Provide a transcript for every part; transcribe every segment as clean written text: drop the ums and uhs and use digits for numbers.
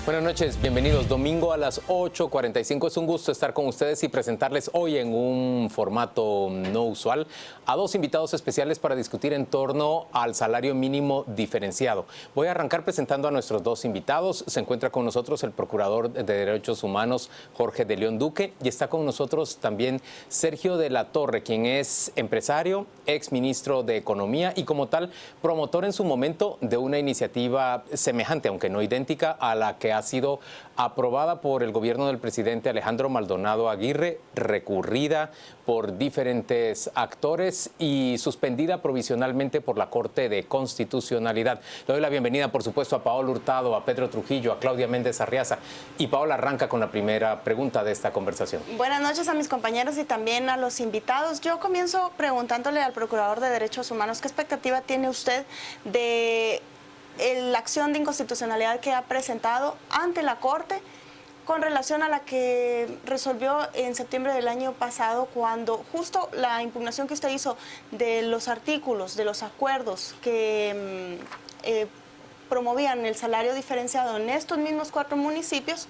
Buenas noches, bienvenidos. Domingo a las 8:45. Es un gusto estar con ustedes y presentarles hoy en un formato no usual a dos invitados especiales para discutir en torno al salario mínimo diferenciado. Voy a arrancar presentando a nuestros dos invitados. Se encuentra con nosotros el Procurador de Derechos Humanos, Jorge de León Duque, y está con nosotros también Sergio de la Torre, quien es empresario, ex ministro de Economía y como tal promotor en su momento de una iniciativa semejante, aunque no idéntica, a la que ha sido aprobada por el gobierno del presidente Alejandro Maldonado Aguirre, recurrida por diferentes actores y suspendida provisionalmente por la Corte de Constitucionalidad. Le doy la bienvenida, por supuesto, a Paola Hurtado, a Pedro Trujillo, a Claudia Méndez Arriaza. Y Paola arranca con la primera pregunta de esta conversación. Buenas noches a mis compañeros y también a los invitados. Yo comienzo preguntándole al Procurador de Derechos Humanos, ¿qué expectativa tiene usted de la acción de inconstitucionalidad que ha presentado ante la Corte con relación a la que resolvió en septiembre del año pasado, cuando justo la impugnación que usted hizo de los artículos, de los acuerdos que promovían el salario diferenciado en estos mismos 4 municipios,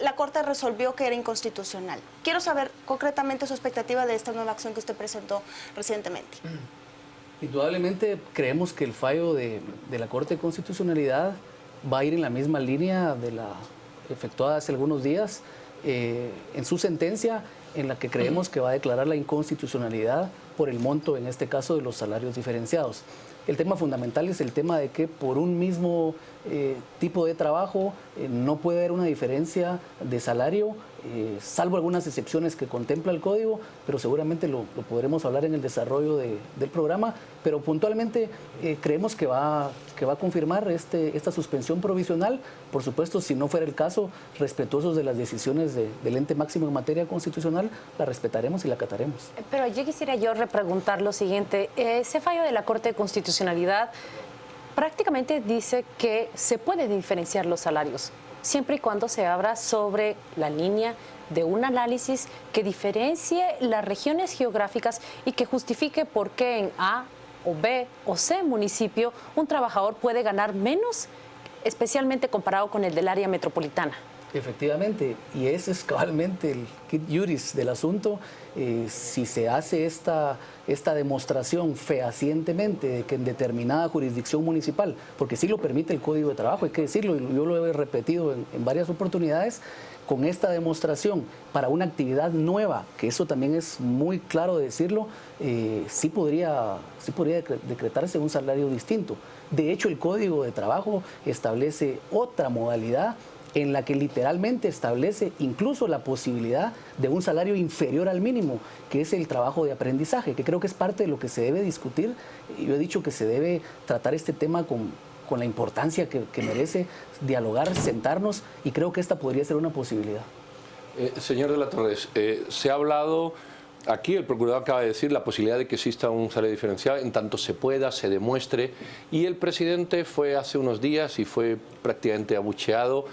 la Corte resolvió que era inconstitucional? Quiero saber concretamente su expectativa de esta nueva acción que usted presentó recientemente. Indudablemente creemos que el fallo de la Corte de Constitucionalidad va a ir en la misma línea de la efectuada hace algunos días en su sentencia, en la que creemos que va a declarar la inconstitucionalidad por el monto, en este caso, de los salarios diferenciados. El tema fundamental es el tema de que por un mismo tipo de trabajo no puede haber una diferencia de salario, salvo algunas excepciones que contempla el código, pero seguramente lo podremos hablar en el desarrollo del programa. Pero puntualmente creemos que va a confirmar esta suspensión provisional. Por supuesto, si no fuera el caso, respetuosos de las decisiones del ente máximo en materia constitucional, la respetaremos y la acataremos. Pero yo quisiera repreguntar lo siguiente. Ese fallo de la Corte de Constitucionalidad prácticamente dice que se puede diferenciar los salarios, siempre y cuando se abra sobre la línea de un análisis que diferencie las regiones geográficas y que justifique por qué en A o B o C municipio un trabajador puede ganar menos, especialmente comparado con el del área metropolitana. Efectivamente, y ese es cabalmente el quid iuris del asunto. Si se hace esta demostración fehacientemente de que en determinada jurisdicción municipal, porque sí lo permite el Código de Trabajo, hay que decirlo, y yo lo he repetido en varias oportunidades, con esta demostración para una actividad nueva, que eso también es muy claro de decirlo, sí podría decretarse un salario distinto. De hecho, el Código de Trabajo establece otra modalidad en la que literalmente establece incluso la posibilidad de un salario inferior al mínimo, que es el trabajo de aprendizaje, que creo que es parte de lo que se debe discutir. Yo he dicho que se debe tratar este tema con la importancia que merece, dialogar, sentarnos, y creo que esta podría ser una posibilidad. Señor de la Torre, se ha hablado, aquí el Procurador acaba de decir, la posibilidad de que exista un salario diferenciado en tanto se pueda, se demuestre, y el presidente fue hace unos días y fue prácticamente abucheado.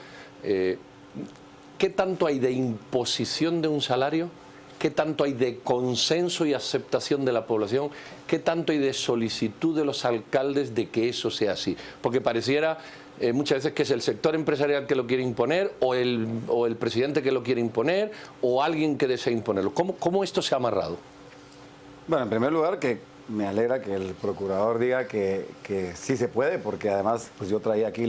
¿Qué tanto hay de imposición de un salario? ¿Qué tanto hay de consenso y aceptación de la población? ¿Qué tanto hay de solicitud de los alcaldes de que eso sea así? Porque pareciera muchas veces que es el sector empresarial que lo quiere imponer, o el presidente que lo quiere imponer, o alguien que desea imponerlo. ¿Cómo esto se ha amarrado? Bueno, en primer lugar, que me alegra que el procurador diga que sí se puede, porque además pues yo traía aquí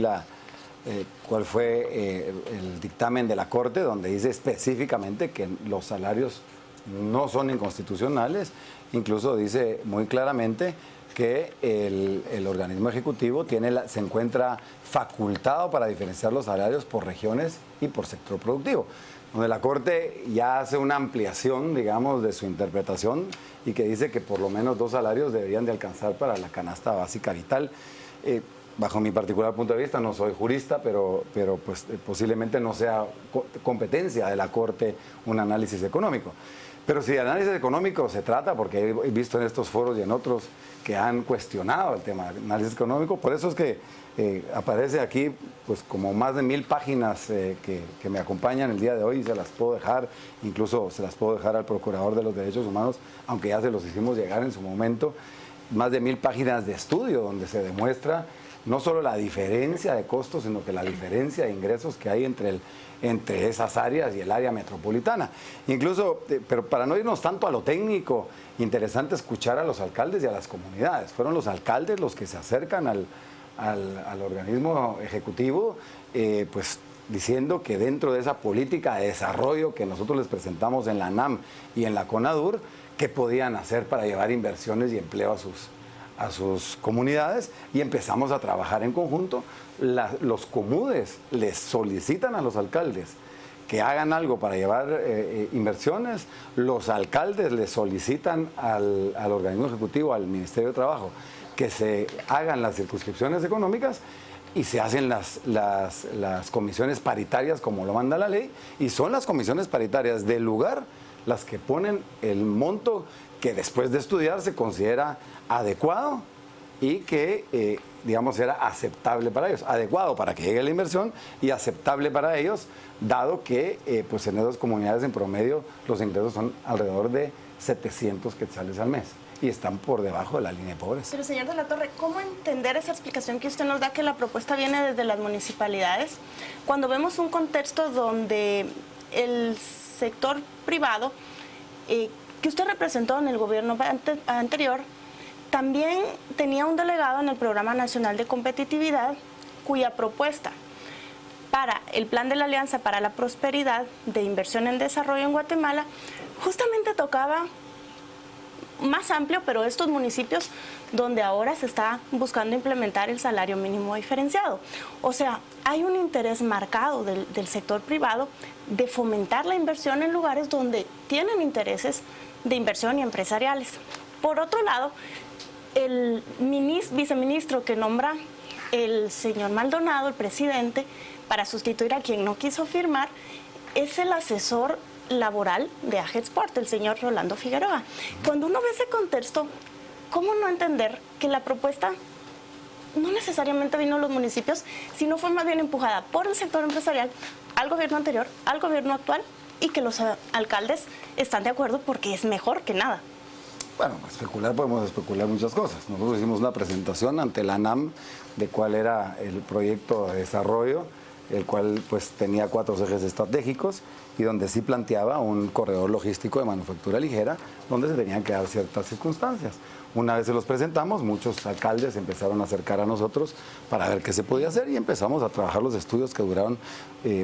cuál fue el dictamen de la Corte, donde dice específicamente que los salarios no son inconstitucionales. Incluso dice muy claramente que el organismo ejecutivo se encuentra facultado para diferenciar los salarios por regiones y por sector productivo, donde la Corte ya hace una ampliación, digamos, de su interpretación, y que dice que por lo menos 2 salarios deberían de alcanzar para la canasta básica vital. Bajo mi particular punto de vista, no soy jurista, pero pues, posiblemente no sea competencia de la Corte un análisis económico. Pero si de análisis económico se trata, porque he visto en estos foros y en otros que han cuestionado el tema del análisis económico, por eso es que aparece aquí pues como más de 1000 páginas que me acompañan el día de hoy, y se las puedo dejar, incluso se las puedo dejar al Procurador de los Derechos Humanos, aunque ya se los hicimos llegar en su momento, más de 1000 páginas de estudio donde se demuestra no solo la diferencia de costos, sino que la diferencia de ingresos que hay entre esas áreas y el área metropolitana. Incluso, pero para no irnos tanto a lo técnico, interesante escuchar a los alcaldes y a las comunidades. Fueron los alcaldes los que se acercan al organismo ejecutivo, pues diciendo que dentro de esa política de desarrollo que nosotros les presentamos en la ANAM y en la CONADUR, qué podían hacer para llevar inversiones y empleo a sus comunidades, y empezamos a trabajar en conjunto. Los comudes les solicitan a los alcaldes que hagan algo para llevar inversiones, los alcaldes les solicitan al organismo ejecutivo, al Ministerio de Trabajo, que se hagan las circunscripciones económicas, y se hacen las comisiones paritarias como lo manda la ley, y son las comisiones paritarias del lugar las que ponen el monto que después de estudiar se considera adecuado y que, digamos, era aceptable para ellos. Adecuado para que llegue la inversión y aceptable para ellos, dado que pues en esas comunidades en promedio los ingresos son alrededor de 700 quetzales al mes y están por debajo de la línea de pobreza. Pero, señor de la Torre, ¿cómo entender esa explicación que usted nos da, que la propuesta viene desde las municipalidades, cuando vemos un contexto donde el sector privado que usted representó en el gobierno anterior también tenía un delegado en el Programa Nacional de Competitividad, cuya propuesta para el Plan de la Alianza para la Prosperidad de Inversión en Desarrollo en Guatemala justamente tocaba más amplio, pero estos municipios donde ahora se está buscando implementar el salario mínimo diferenciado? O sea, hay un interés marcado del sector privado de fomentar la inversión en lugares donde tienen intereses de inversión y empresariales. Por otro lado, el viceministro que nombra el señor Maldonado, el presidente, para sustituir a quien no quiso firmar, es el asesor laboral de AGEXPORT, el señor Rolando Figueroa. Cuando uno ve ese contexto, ¿cómo no entender que la propuesta no necesariamente vino de los municipios, sino fue más bien empujada por el sector empresarial al gobierno anterior, al gobierno actual, y que los alcaldes están de acuerdo porque es mejor que nada? Bueno, podemos especular muchas cosas. Nosotros hicimos una presentación ante la ANAM de cuál era el proyecto de desarrollo, el cual pues tenía 4 ejes estratégicos y donde sí planteaba un corredor logístico de manufactura ligera, donde se tenían que dar ciertas circunstancias. Una vez se los presentamos, muchos alcaldes empezaron a acercar a nosotros para ver qué se podía hacer y empezamos a trabajar los estudios que duraron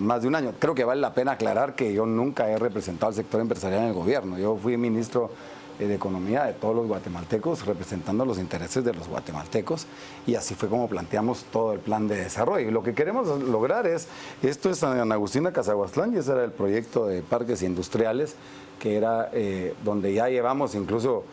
más de un año. Creo que vale la pena aclarar que yo nunca he representado al sector empresarial en el gobierno. Yo fui ministro de Economía de todos los guatemaltecos, representando los intereses de los guatemaltecos, y así fue como planteamos todo el plan de desarrollo. Y lo que queremos lograr esto es San Agustín Cazahuastlán, y ese era el proyecto de parques industriales, que era donde ya llevamos incluso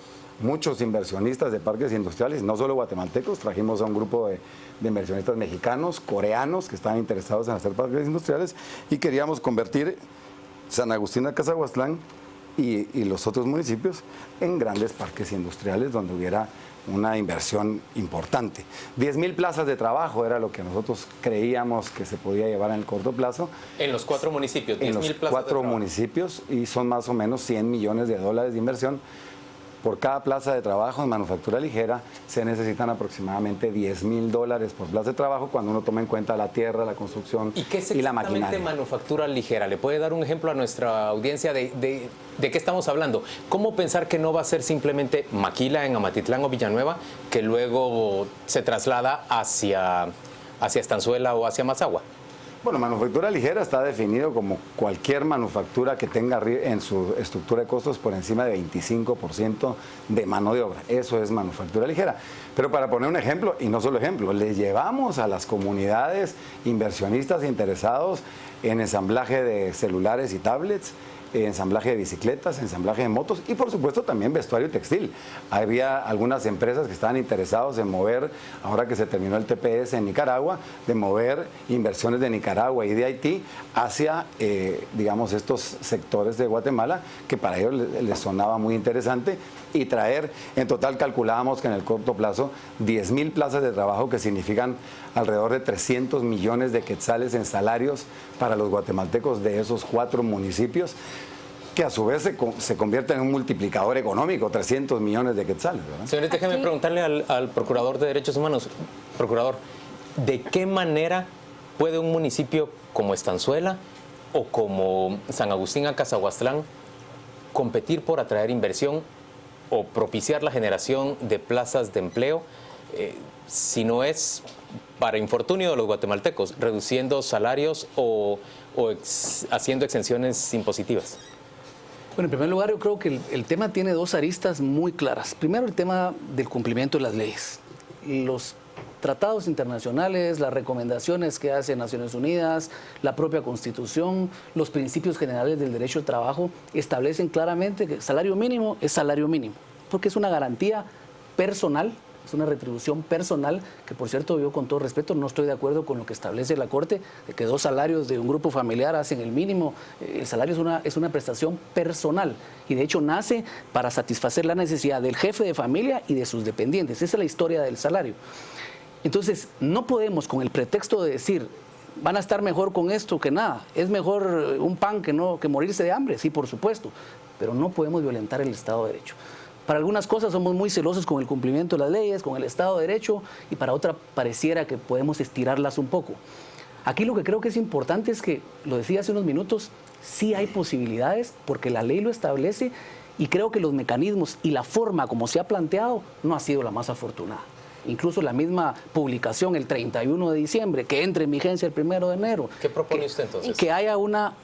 muchos inversionistas de parques industriales, no solo guatemaltecos, trajimos a un grupo de inversionistas mexicanos, coreanos, que estaban interesados en hacer parques industriales, y queríamos convertir San Agustín Cazahuastlán y los otros municipios en grandes parques industriales donde hubiera una inversión importante. 10,000 plazas de trabajo era lo que nosotros creíamos que se podía llevar en el corto plazo. En los 4 municipios, 10,000 plazas de trabajo. En los 4 municipios, y son más o menos $100 millones de inversión. Por cada plaza de trabajo en manufactura ligera se necesitan aproximadamente $10,000 por plaza de trabajo cuando uno toma en cuenta la tierra, la construcción y la maquinaria. ¿Y qué es exactamente manufactura ligera? ¿Le puede dar un ejemplo a nuestra audiencia de qué estamos hablando? ¿Cómo pensar que no va a ser simplemente maquila en Amatitlán o Villanueva que luego se traslada hacia Estanzuela o hacia Mazahua? Bueno, manufactura ligera está definido como cualquier manufactura que tenga en su estructura de costos por encima de 25% de mano de obra. Eso es manufactura ligera. Pero para poner un ejemplo, y no solo ejemplo, le llevamos a las comunidades inversionistas interesados en ensamblaje de celulares y tablets, ensamblaje de bicicletas, ensamblaje de motos y por supuesto también vestuario y textil. Había algunas empresas que estaban interesados en mover, ahora que se terminó el TPS en Nicaragua, de mover inversiones de Nicaragua y de Haití hacia, digamos, estos sectores de Guatemala, que para ellos les sonaba muy interesante, y traer, en total calculábamos que en el corto plazo, 10,000 plazas de trabajo, que significan alrededor de 300 millones de quetzales en salarios para los guatemaltecos de esos 4 municipios, que a su vez se convierte en un multiplicador económico, 300 millones de quetzales, ¿verdad? Señores, déjeme preguntarle al Procurador de Derechos Humanos. Procurador, ¿De qué manera puede un municipio como Estanzuela o como San Agustín Acazahuastlán competir por atraer inversión o propiciar la generación de plazas de empleo, si no es para infortunio de los guatemaltecos, reduciendo salarios o haciendo exenciones impositivas? Bueno, en primer lugar, yo creo que el tema tiene dos aristas muy claras. Primero, el tema del cumplimiento de las leyes. Los tratados internacionales, las recomendaciones que hace Naciones Unidas, la propia Constitución, los principios generales del derecho al trabajo establecen claramente que el salario mínimo es salario mínimo, porque es una garantía personal, es una retribución personal, que por cierto yo con todo respeto no estoy de acuerdo con lo que establece la Corte, de que 2 salarios de un grupo familiar hacen el mínimo. El salario es una prestación personal y de hecho nace para satisfacer la necesidad del jefe de familia y de sus dependientes. Esa es la historia del salario. Entonces, no podemos con el pretexto de decir, van a estar mejor con esto que nada, es mejor un pan que morirse de hambre, sí, por supuesto, pero no podemos violentar el Estado de Derecho. Para algunas cosas somos muy celosos con el cumplimiento de las leyes, con el Estado de Derecho, y para otra pareciera que podemos estirarlas un poco. Aquí lo que creo que es importante es que, lo decía hace unos minutos, sí hay posibilidades porque la ley lo establece y creo que los mecanismos y la forma como se ha planteado no ha sido la más afortunada. Incluso la misma publicación el 31 de diciembre, que entre en vigencia el 1 de enero. ¿Qué propone usted entonces? Que haya una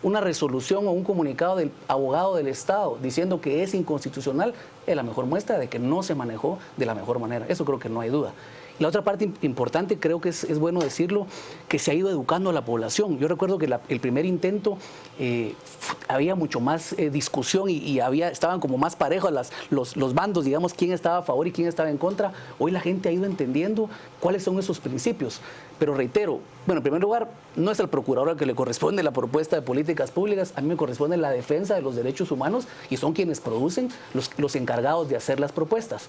resolución o un comunicado del abogado del Estado diciendo que es inconstitucional, es la mejor muestra de que no se manejó de la mejor manera. Eso creo que no hay duda. Y la otra parte importante, creo que es bueno decirlo, que se ha ido educando a la población. Yo recuerdo que el primer intento había mucho más discusión y estaban como más parejos los bandos, digamos, quién estaba a favor y quién estaba en contra. Hoy la gente ha ido entendiendo cuáles son esos principios. Pero reitero, bueno, en primer lugar, no es al procurador al que le corresponde la propuesta de políticas públicas, a mí me corresponde la defensa de los derechos humanos y son quienes producen los encargados de hacer las propuestas.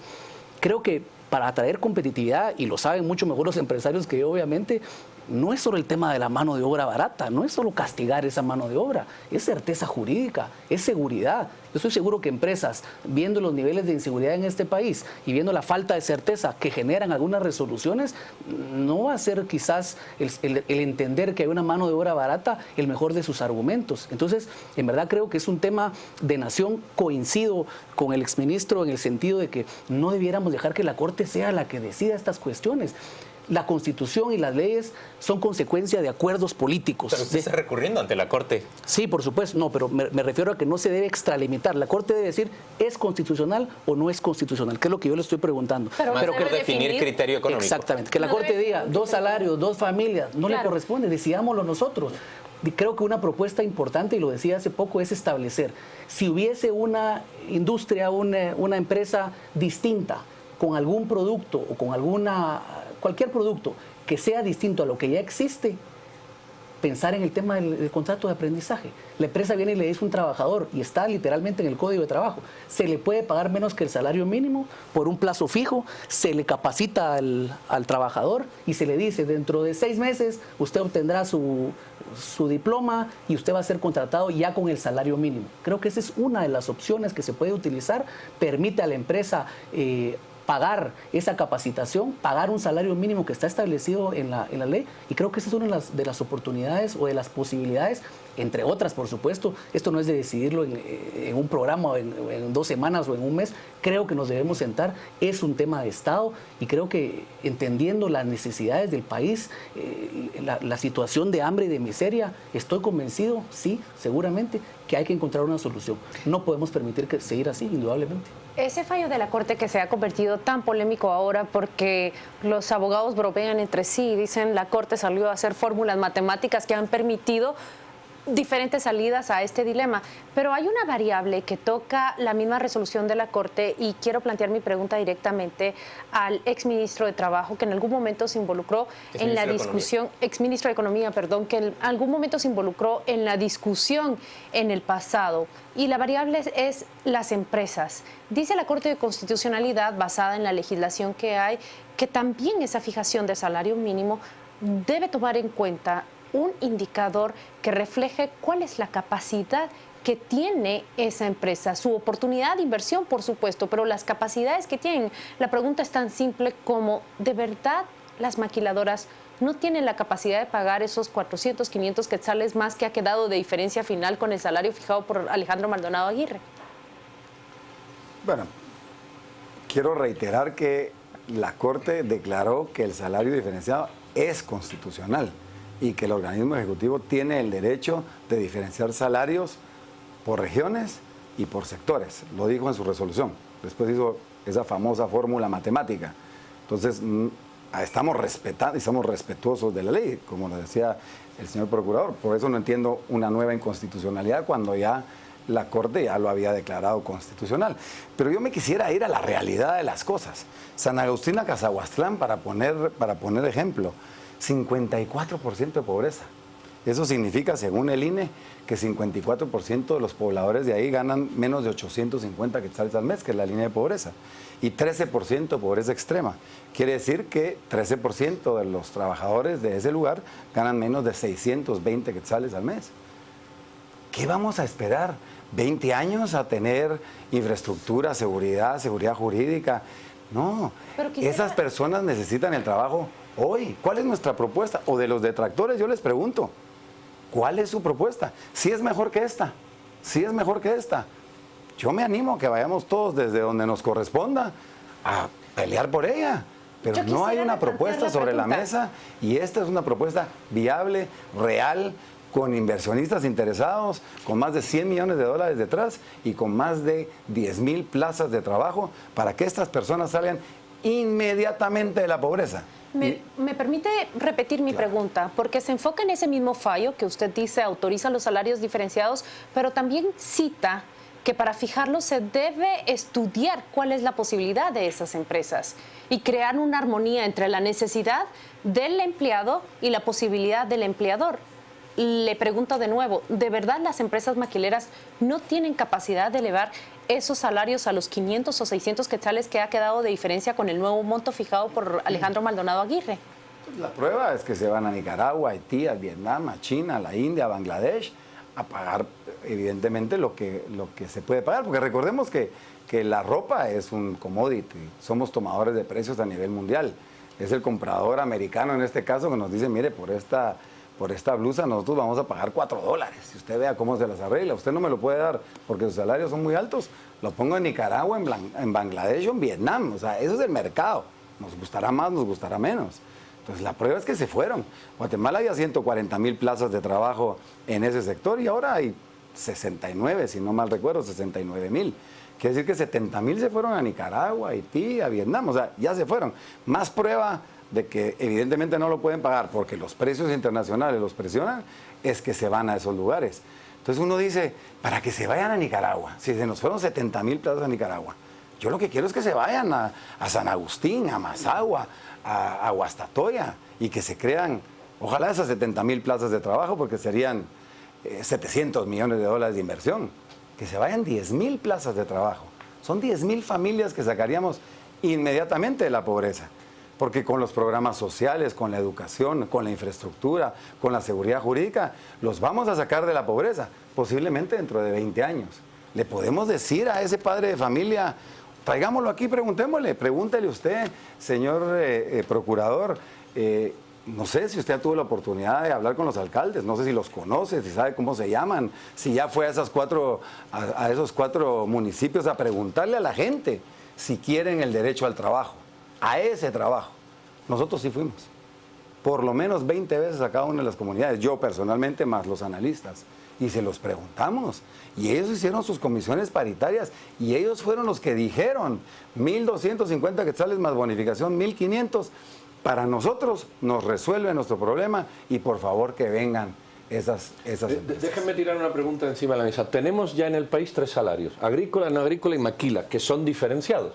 Creo que para atraer competitividad, y lo saben mucho mejor los empresarios que yo, obviamente, no es solo el tema de la mano de obra barata, no es solo castigar esa mano de obra, es certeza jurídica, es seguridad. Yo estoy seguro que empresas, viendo los niveles de inseguridad en este país y viendo la falta de certeza que generan algunas resoluciones, no va a ser quizás el entender que hay una mano de obra barata el mejor de sus argumentos. Entonces, en verdad creo que es un tema de nación. Coincido con el exministro en el sentido de que no debiéramos dejar que la Corte sea la que decida estas cuestiones. La Constitución y las leyes son consecuencia de acuerdos políticos. Pero usted está recurriendo ante la Corte. Sí, por supuesto. No, pero me refiero a que no se debe extralimitar. La Corte debe decir, ¿es constitucional o no es constitucional? Que es lo que yo le estoy preguntando. Pero por definir criterio económico. Exactamente. Que la Corte diga, 2 salarios, 2 familias, no le corresponde, decidámoslo nosotros. Creo que una propuesta importante, y lo decía hace poco, es establecer, si hubiese una industria, una empresa distinta, con algún producto o con cualquier producto que sea distinto a lo que ya existe, pensar en el tema del contrato de aprendizaje. La empresa viene y le dice a un trabajador, y está literalmente en el Código de Trabajo, se le puede pagar menos que el salario mínimo por un plazo fijo, se le capacita al trabajador y se le dice, dentro de 6 meses usted obtendrá su diploma y usted va a ser contratado ya con el salario mínimo. Creo que esa es una de las opciones que se puede utilizar, permite a la empresa pagar esa capacitación, pagar un salario mínimo que está establecido en la ley, y creo que esa es una de las oportunidades o de las posibilidades, entre otras, por supuesto. Esto no es de decidirlo en un programa o en 2 semanas o en un mes. Creo que nos debemos sentar, es un tema de Estado, y creo que entendiendo las necesidades del país, la situación de hambre y de miseria, estoy convencido, sí, seguramente, que hay que encontrar una solución. No podemos permitir que seguir así, indudablemente. Ese fallo de la Corte que se ha convertido tan polémico ahora porque los abogados bromean entre sí y dicen la Corte salió a hacer fórmulas matemáticas que han permitido diferentes salidas a este dilema, pero hay una variable que toca la misma resolución de la Corte, y quiero plantear mi pregunta directamente al exministro de Trabajo, que en algún momento se involucró en la discusión, exministro de Economía, perdón, que en algún momento se involucró en la discusión en el pasado, y la variable es las empresas. Dice la Corte de Constitucionalidad, basada en la legislación que hay, que también esa fijación de salario mínimo debe tomar en cuenta un indicador que refleje cuál es la capacidad que tiene esa empresa, su oportunidad de inversión, por supuesto, pero las capacidades que tienen. La pregunta es tan simple como, ¿de verdad las maquiladoras no tienen la capacidad de pagar esos 400, 500 quetzales más que ha quedado de diferencia final con el salario fijado por Alejandro Maldonado Aguirre? Bueno, quiero reiterar que la Corte declaró que el salario diferenciado es constitucional y que el organismo ejecutivo tiene el derecho de diferenciar salarios por regiones y por sectores. Lo dijo en su resolución. Después hizo esa famosa fórmula matemática. Entonces, estamos respetando y estamos respetuosos de la ley, como lo decía el señor procurador. Por eso no entiendo una nueva inconstitucionalidad cuando ya la Corte ya lo había declarado constitucional. Pero yo me quisiera ir a la realidad de las cosas. San Agustín a Cazahuastlán, para poner ejemplo, 54% de pobreza. Eso significa, según el INE, que 54% de los pobladores de ahí ganan menos de 850 quetzales al mes, que es la línea de pobreza. Y 13% pobreza extrema. Quiere decir que 13% de los trabajadores de ese lugar ganan menos de 620 quetzales al mes. ¿Qué vamos a esperar? ¿20 años a tener infraestructura, seguridad jurídica? No, esas personas necesitan el trabajo hoy. ¿Cuál es nuestra propuesta? O de los detractores, yo les pregunto, ¿cuál es su propuesta? Si es mejor que esta, yo me animo a que vayamos todos desde donde nos corresponda a pelear por ella. Pero no hay una propuesta sobre la mesa y esta es una propuesta viable, real, con inversionistas interesados, con más de 100 millones de dólares detrás y con más de 10,000 plazas de trabajo para que estas personas salgan inmediatamente de la pobreza. ¿Me permite repetir mi pregunta? Porque se enfoca en ese mismo fallo que usted dice autoriza los salarios diferenciados, pero también cita que para fijarlos se debe estudiar cuál es la posibilidad de esas empresas y crear una armonía entre la necesidad del empleado y la posibilidad del empleador. Le pregunto de nuevo, ¿de verdad las empresas maquileras no tienen capacidad de elevar esos salarios a los 500 o 600 quetzales que ha quedado de diferencia con el nuevo monto fijado por Alejandro Maldonado Aguirre? La prueba es que se van a Nicaragua, Haití, a Vietnam, a China, a la India, a Bangladesh, a pagar evidentemente lo que se puede pagar, porque recordemos que la ropa es un commodity, somos tomadores de precios a nivel mundial. Es el comprador americano en este caso que nos dice, mire, por esta blusa nosotros vamos a pagar $4. Si usted vea cómo se las arregla, usted no me lo puede dar porque sus salarios son muy altos, lo pongo en Nicaragua, en Bangladesh o en Vietnam. O sea, eso es el mercado. Nos gustará más, nos gustará menos. Entonces la prueba es que se fueron. Guatemala había 140,000 plazas de trabajo en ese sector y ahora hay 69, si no mal recuerdo, 69,000. Quiere decir que 70,000 se fueron a Nicaragua, Haití, a Vietnam. O sea, ya se fueron. Más prueba de que evidentemente no lo pueden pagar porque los precios internacionales los presionan, es que se van a esos lugares. Entonces uno dice, para que se vayan a Nicaragua, si se nos fueron 70,000 plazas a Nicaragua, yo lo que quiero es que se vayan a San Agustín, a Mazagua, a Guastatoya, y que se crean, ojalá esas 70,000 plazas de trabajo, porque serían 700 millones de dólares de inversión. Que se vayan 10,000 plazas de trabajo. Son 10,000 familias que sacaríamos inmediatamente de la pobreza. Porque con los programas sociales, con la educación, con la infraestructura, con la seguridad jurídica, los vamos a sacar de la pobreza, posiblemente dentro de 20 años. Le podemos decir a ese padre de familia, traigámoslo aquí, pregúntele usted, señor procurador, no sé si usted tuvo la oportunidad de hablar con los alcaldes, no sé si los conoce, si sabe cómo se llaman, si ya fue a esos cuatro municipios a preguntarle a la gente si quieren el derecho al trabajo. A ese trabajo. Nosotros sí fuimos. Por lo menos 20 veces a cada una de las comunidades. Yo personalmente, más los analistas. Y se los preguntamos. Y ellos hicieron sus comisiones paritarias. Y ellos fueron los que dijeron 1,250 quetzales más bonificación, 1,500. Para nosotros nos resuelve nuestro problema. Y por favor que vengan esas empresas. Déjenme tirar una pregunta encima de la mesa. Tenemos ya en el país 3 salarios. Agrícola, no agrícola y maquila, que son diferenciados.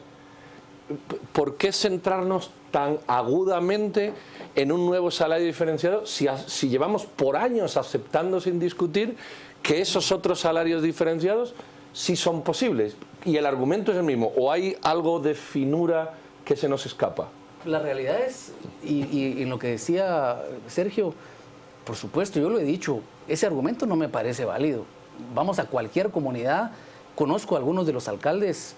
¿Por qué centrarnos tan agudamente en un nuevo salario diferenciado si llevamos por años aceptando sin discutir que esos otros salarios diferenciados sí son posibles? Y el argumento es el mismo. ¿O hay algo de finura que se nos escapa? La realidad es, y en lo que decía Sergio, por supuesto, yo lo he dicho, ese argumento no me parece válido. Vamos a cualquier comunidad conozco a algunos de los alcaldes,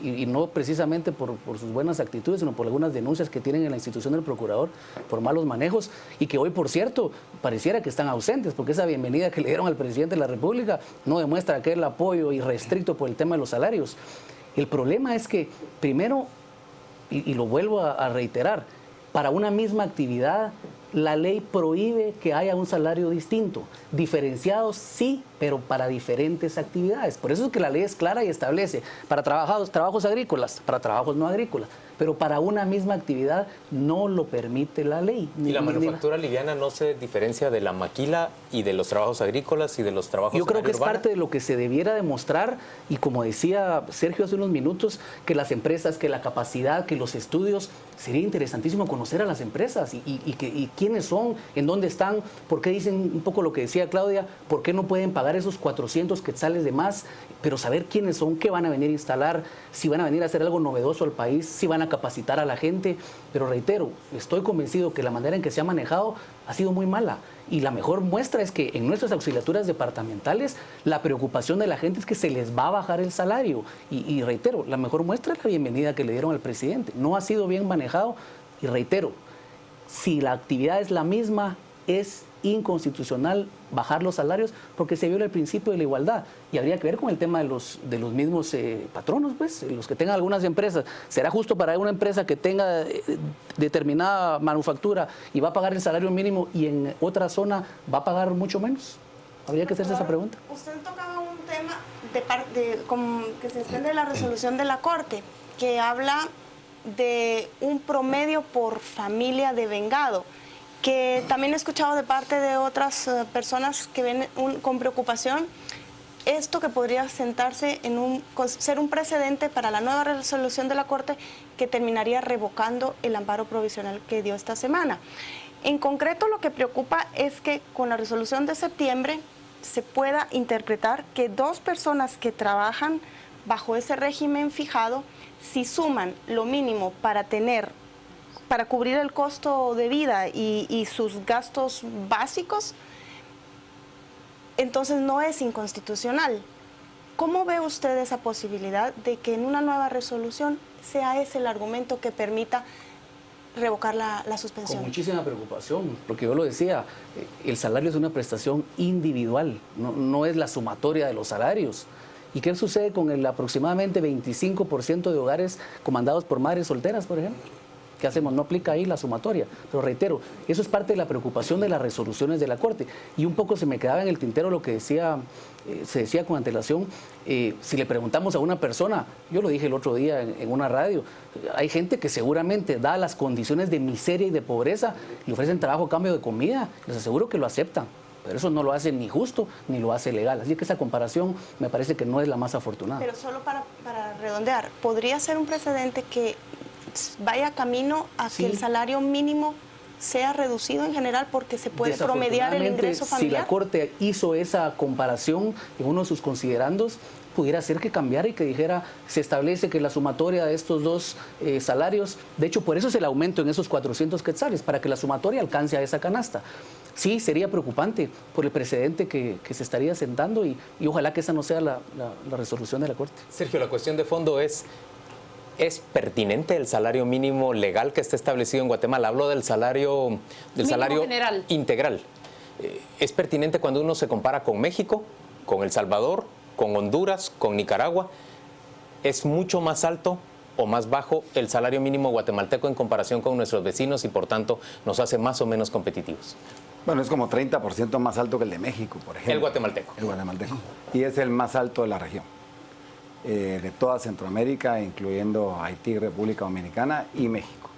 y no precisamente por sus buenas actitudes, sino por algunas denuncias que tienen en la institución del procurador por malos manejos, y que hoy, por cierto, pareciera que están ausentes, porque esa bienvenida que le dieron al presidente de la República no demuestra aquel apoyo irrestricto por el tema de los salarios. El problema es que, primero, y lo vuelvo a reiterar, para una misma actividad, la ley prohíbe que haya un salario distinto. Diferenciados sí, pero para diferentes actividades. Por eso es que la ley es clara y establece para trabajos agrícolas, para trabajos no agrícolas. Pero para una misma actividad no lo permite la ley. ¿Y la manufactura liviana no se diferencia de la maquila y de los trabajos agrícolas y de los trabajos Yo creo que es urbana? parte de lo que se debiera demostrar, y como decía Sergio hace unos minutos, que las empresas, que la capacidad, que los estudios, sería interesantísimo conocer a las empresas y quiénes son, en dónde están, por qué dicen un poco lo que decía Claudia, por qué no pueden pagar esos 400 quetzales de más, pero saber quiénes son, qué van a venir a instalar, si van a venir a hacer algo novedoso al país, si van a capacitar a la gente. Pero reitero, estoy convencido que la manera en que se ha manejado ha sido muy mala, y la mejor muestra es que en nuestras auxiliaturas departamentales la preocupación de la gente es que se les va a bajar el salario, y reitero, la mejor muestra es la bienvenida que le dieron al presidente. No ha sido bien manejado, y reitero, si la actividad es la misma, es inconstitucional bajar los salarios porque se viola el principio de la igualdad, y habría que ver con el tema de los mismos patronos, pues, los que tengan algunas empresas. ¿Será justo para una empresa que tenga determinada manufactura y va a pagar el salario mínimo y en otra zona va a pagar mucho menos? Habría que hacerse esa pregunta. Usted tocaba un tema que se desprende de la resolución de la Corte, que habla de un promedio por familia de vengado, que también he escuchado de parte de otras personas que ven con preocupación esto, que podría sentarse ser un precedente para la nueva resolución de la Corte, que terminaría revocando el amparo provisional que dio esta semana. En concreto, lo que preocupa es que con la resolución de septiembre se pueda interpretar que dos personas que trabajan bajo ese régimen fijado, si suman lo mínimo para cubrir el costo de vida y sus gastos básicos, entonces no es inconstitucional. ¿Cómo ve usted esa posibilidad de que en una nueva resolución sea ese el argumento que permita revocar la suspensión? Con muchísima preocupación, porque yo lo decía, el salario es una prestación individual, no es la sumatoria de los salarios. ¿Y qué sucede con el aproximadamente 25% de hogares comandados por madres solteras, por ejemplo? ¿Qué hacemos? No aplica ahí la sumatoria. Pero reitero, eso es parte de la preocupación de las resoluciones de la Corte. Y un poco se me quedaba en el tintero lo que se decía con antelación. Si le preguntamos a una persona, yo lo dije el otro día en una radio, hay gente que seguramente, dadas las condiciones de miseria y de pobreza, le ofrecen trabajo a cambio de comida. Les aseguro que lo aceptan. Pero eso no lo hace ni justo ni lo hace legal. Así que esa comparación me parece que no es la más afortunada. Pero solo para redondear, ¿podría ser un precedente que vaya camino a que el salario mínimo sea reducido en general porque se puede promediar el ingreso familiar? Si la Corte hizo esa comparación en uno de sus considerandos, pudiera ser que cambiara y que dijera, se establece que la sumatoria de estos dos salarios, de hecho por eso es el aumento en esos 400 quetzales, para que la sumatoria alcance a esa canasta. Sí, sería preocupante por el precedente que se estaría sentando, y ojalá que esa no sea la resolución de la Corte. Sergio, la cuestión de fondo ¿es pertinente el salario mínimo legal que está establecido en Guatemala? Hablo del salario general. Integral. ¿Es pertinente cuando uno se compara con México, con El Salvador, con Honduras, con Nicaragua? ¿Es mucho más alto o más bajo el salario mínimo guatemalteco en comparación con nuestros vecinos y por tanto nos hace más o menos competitivos? Bueno, es como 30% más alto que el de México, por ejemplo. El guatemalteco. El guatemalteco. Y es el más alto de la región. De toda Centroamérica, incluyendo Haití, República Dominicana y México.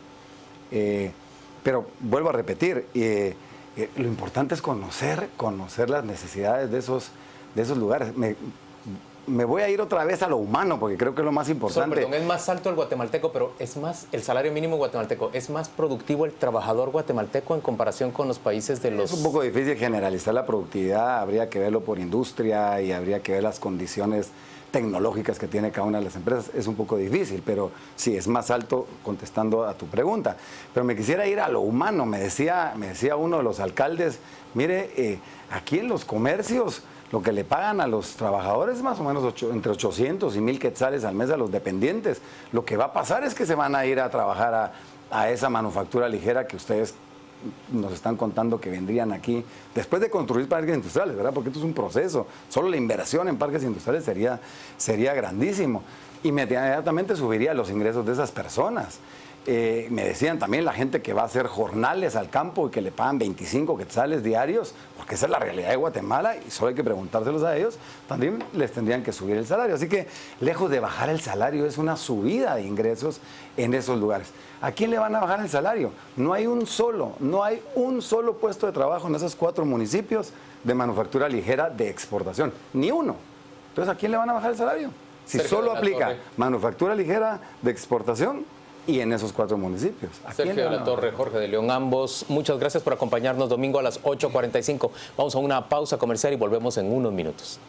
Pero vuelvo a repetir, lo importante es conocer las necesidades de esos lugares. Me voy a ir otra vez a lo humano, porque creo que es lo más importante. Perdón, es más alto el guatemalteco, pero el salario mínimo guatemalteco, ¿es más productivo el trabajador guatemalteco en comparación con los países de los...? Es un poco difícil generalizar la productividad, habría que verlo por industria y habría que ver las condiciones tecnológicas que tiene cada una de las empresas. Es un poco difícil, pero sí, es más alto, contestando a tu pregunta. Pero me quisiera ir a lo humano. Me decía uno de los alcaldes, mire, aquí en los comercios Lo que le pagan a los trabajadores es más o menos entre 800 y 1000 quetzales al mes a los dependientes. Lo que va a pasar es que se van a ir a trabajar a esa manufactura ligera que ustedes nos están contando que vendrían aquí después de construir parques industriales, ¿verdad? Porque esto es un proceso. Solo la inversión en parques industriales sería grandísimo. Inmediatamente subiría los ingresos de esas personas. Me decían también la gente que va a hacer jornales al campo y que le pagan 25 quetzales diarios, porque esa es la realidad de Guatemala y solo hay que preguntárselos a ellos, también les tendrían que subir el salario. Así que lejos de bajar el salario es una subida de ingresos en esos lugares. ¿A quién le van a bajar el salario? No hay un solo puesto de trabajo en esos 4 municipios de manufactura ligera de exportación, ni uno. Entonces, ¿a quién le van a bajar el salario? Si Sergio solo de la aplica Torre. manufactura ligera de exportación y en esos 4 municipios. Sergio de la Torre, Jorge de León, ambos, muchas gracias por acompañarnos domingo a las 8:45. Vamos a una pausa comercial y volvemos en unos minutos.